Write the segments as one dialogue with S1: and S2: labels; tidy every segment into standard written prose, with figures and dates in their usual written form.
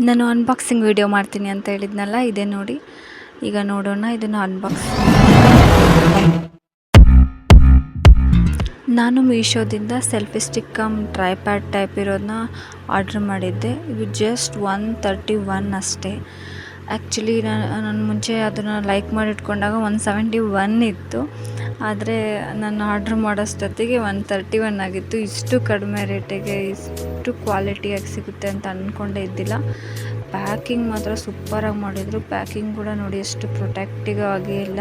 S1: ನಾನು unboxing video ಮಾಡ್ತೀನಿ ಅಂತ ಹೇಳಿದ್ನಲ್ಲ, ಇದೆ ನೋಡಿ. ಈಗ ನೋಡೋಣ ಇದನ್ನು ಅನ್ಬಾಕ್ಸಿಂಗ್. ನಾನು ಮೀಶೋದಿಂದ selfie stick cum tripod type ಇರೋದನ್ನ ಆರ್ಡ್ರ್ ಮಾಡಿದ್ದೆ. ಇದು ಜಸ್ಟ್ 131 ಅಷ್ಟೇ. ಆ್ಯಕ್ಚುಲಿ ನಾನು ಮುಂಚೆ ಅದನ್ನು ಲೈಕ್ ಮಾಡಿಟ್ಕೊಂಡಾಗ 171 ಇತ್ತು. ಆದರೆ ನಾನು ಆರ್ಡ್ರ್ ಮಾಡೋಷ್ಟೊತ್ತಿಗೆ 131 ಆಗಿತ್ತು. ಇಷ್ಟು ಕಡಿಮೆ ರೇಟಿಗೆ ಇಷ್ಟು ಕ್ವಾಲಿಟಿಯಾಗಿ ಸಿಗುತ್ತೆ ಅಂತ ಅಂದ್ಕೊಂಡೇ ಇದ್ದಿಲ್ಲ. ಪ್ಯಾಕಿಂಗ್ ಮಾತ್ರ ಸೂಪರಾಗಿ ಮಾಡಿದರು. ಪ್ಯಾಕಿಂಗ್ ಕೂಡ ನೋಡಿ ಎಷ್ಟು ಪ್ರೊಟೆಕ್ಟಿವ್ ಆಗಿ ಎಲ್ಲ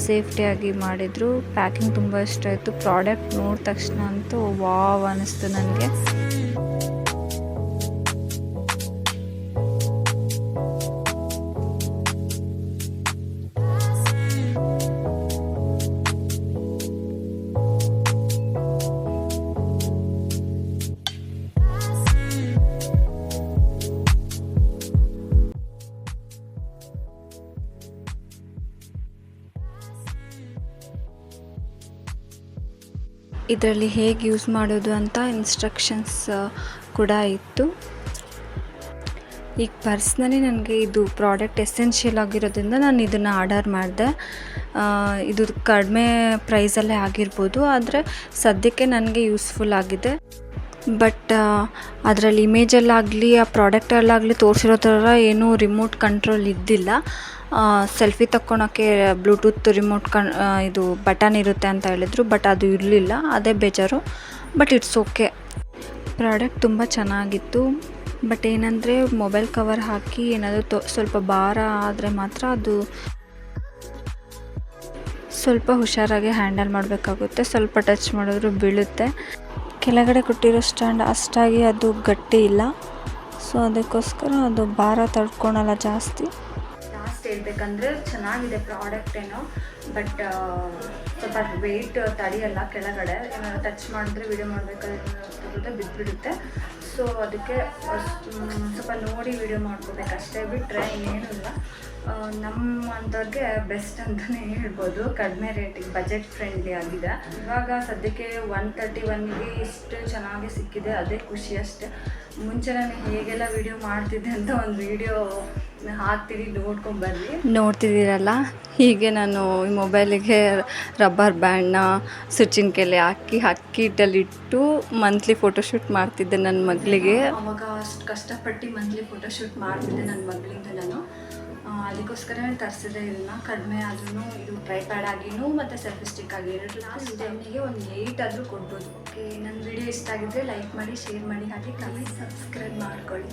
S1: ಸೇಫ್ಟಿಯಾಗಿ ಮಾಡಿದರು. ಪ್ಯಾಕಿಂಗ್ ತುಂಬ ಇಷ್ಟ ಆಯಿತು. ಪ್ರಾಡಕ್ಟ್ ನೋಡಿದ ತಕ್ಷಣ ಅಂತೂ ವಾವ್ ಅನ್ನಿಸ್ತು ನನಗೆ. ಇದರಲ್ಲಿ ಹೇಗೆ ಯೂಸ್ ಮಾಡೋದು ಅಂತ ಇನ್ಸ್ಟ್ರಕ್ಷನ್ಸ್ ಕೂಡ ಇತ್ತು. ಈಗ ಪರ್ಸ್ನಲಿ ನನಗೆ ಇದು ಪ್ರಾಡಕ್ಟ್ ಎಸೆನ್ಷಿಯಲ್ ಆಗಿರೋದ್ರಿಂದ ನಾನು ಇದನ್ನು ಆರ್ಡರ್ ಮಾಡಿದೆ. ಇದು ಕಡಿಮೆ ಪ್ರೈಸಲ್ಲೇ ಆಗಿರ್ಬೋದು, ಆದರೆ ಸದ್ಯಕ್ಕೆ ನನಗೆ ಯೂಸ್ಫುಲ್ ಆಗಿದೆ. ಬಟ್ ಅದರಲ್ಲಿ ಇಮೇಜಲ್ಲಾಗಲಿ ಆ ಪ್ರಾಡಕ್ಟಲ್ಲಾಗಲಿ ತೋರಿಸಿರೋ ಥರ ಏನೂ ರಿಮೋಟ್ ಕಂಟ್ರೋಲ್ ಇದ್ದಿಲ್ಲ. ಸೆಲ್ಫಿ ತಕ್ಕೊಳಕ್ಕೆ ಬ್ಲೂಟೂತ್ ರಿಮೋಟ್ ಇದು ಬಟನ್ ಇರುತ್ತೆ ಅಂತ ಹೇಳಿದ್ರು, ಬಟ್ ಅದು ಇರಲಿಲ್ಲ. ಅದೇ ಬೇಜಾರು. But it's okay. ಪ್ರಾಡಕ್ಟ್ ತುಂಬ ಚೆನ್ನಾಗಿತ್ತು. ಬಟ್ ಏನಂದರೆ ಮೊಬೈಲ್ ಕವರ್ ಹಾಕಿ ಏನಾದರೂ ಸ್ವಲ್ಪ ಭಾರ ಆದರೆ ಮಾತ್ರ ಅದು ಸ್ವಲ್ಪ ಹುಷಾರಾಗಿ ಹ್ಯಾಂಡಲ್ ಮಾಡಬೇಕಾಗುತ್ತೆ. ಸ್ವಲ್ಪ ಟಚ್ ಮಾಡಿದ್ರು ಬೀಳುತ್ತೆ. ಕೆಳಗಡೆ ಕೊಟ್ಟಿರೋ ಸ್ಟ್ಯಾಂಡ್ ಅಷ್ಟಾಗಿ ಅದು ಗಟ್ಟಿ ಇಲ್ಲ. ಸೊ ಅದಕ್ಕೋಸ್ಕರ ಅದು ಭಾರ ತಡ್ಕೊಳಲ್ಲ ಜಾಸ್ತಿ ಹೇಳ್ಬೇಕಂದ್ರೆ ಚೆನ್ನಾಗಿದೆ ಪ್ರಾಡಕ್ಟ್ ಏನೋ. ಬಟ್ ಸ್ವಲ್ಪ ವೆಯ್ಟ್ ತಡೆಯಲ್ಲ. ಕೆಳಗಡೆ ಏನಾದ್ರು ಟಚ್ ಮಾಡಿದ್ರೆ ವಿಡಿಯೋ ಮಾಡಬೇಕಾದ್ರೆ ಬಿದ್ದುಬಿಡುತ್ತೆ. ಸೊ ಅದಕ್ಕೆ ಸ್ವಲ್ಪ ನೋಡಿ ವಿಡಿಯೋ ಮಾಡ್ಕೋಬೇಕಷ್ಟೇ. ಬಿಟ್ಟರೆ ಏನೂ ಇಲ್ಲ. ನಮ್ಮಂಥವ್ರಿಗೆ ಬೆಸ್ಟ್ ಅಂತಲೇ ಹೇಳ್ಬೋದು. ಕಡಿಮೆ ರೇಟಿಗೆ ಬಜೆಟ್ ಫ್ರೆಂಡ್ಲಿ ಆಗಿದೆ. ಇವಾಗ ಸದ್ಯಕ್ಕೆ 131ಗೆ ಇಷ್ಟು ಚೆನ್ನಾಗಿ ಸಿಕ್ಕಿದೆ, ಅದೇ ಖುಷಿ ಅಷ್ಟೇ. ಮುಂಚೆ ನಾನು ಹೇಗೆಲ್ಲ ವಿಡಿಯೋ ಮಾಡ್ತಿದ್ದೆ ಅಂತ ಒಂದು ವಿಡಿಯೋ ಹಾಕ್ತೀವಿ, ನೋಡ್ಕೊಂಬರ್ರಿ. ನೋಡ್ತಿದ್ದೀರಲ್ಲ, ಹೀಗೆ ನಾನು ಈ ಮೊಬೈಲಿಗೆ ರಬ್ಬರ್ ಬ್ಯಾಂಡ್ನ ಸ್ವಿಚಿನ ಕೆಲೆ ಹಾಕಿ ಇಟ್ಟಲ್ಲಿಟ್ಟು ಮಂತ್ಲಿ ಫೋಟೋಶೂಟ್ ಮಾಡ್ತಿದ್ದೆ ನನ್ನ ಮಗಳಿಗೆ. ಅವಾಗ ಅಷ್ಟು ಕಷ್ಟಪಟ್ಟು ಮಂತ್ಲಿ ಫೋಟೋಶೂಟ್ ಮಾಡ್ತಿದ್ದೆ ನನ್ನ ಮಗಳಿಂದ ನಾನು. ಅದಕ್ಕೋಸ್ಕರ ತರಿಸಿದೆ ಇದನ್ನು. ಕಡಿಮೆ ಆದ್ರೂ ಇದು ಟ್ರೈಪ್ಯಾಡ್ ಆಗಿನೂ ಮತ್ತು ಸೆಲ್ಫಿ ಸ್ಟಿಕ್ ಆಗಿ ಎರಡು ಲಾಸ್ಟ್ ಟೈಮಿಗೆ ಒಂದು 8 ಆದರೂ ಕೊಡ್ಬೋದು. ಓಕೆ, ನನ್ನ ವಿಡಿಯೋ ಇಷ್ಟ ಆಗಿದ್ದರೆ ಲೈಕ್ ಮಾಡಿ, ಶೇರ್ ಮಾಡಿ, ಹಾಗೆ ಪ್ಲೀಸ್ ಸಬ್ಸ್ಕ್ರೈಬ್ ಮಾಡ್ಕೊಳ್ಳಿ.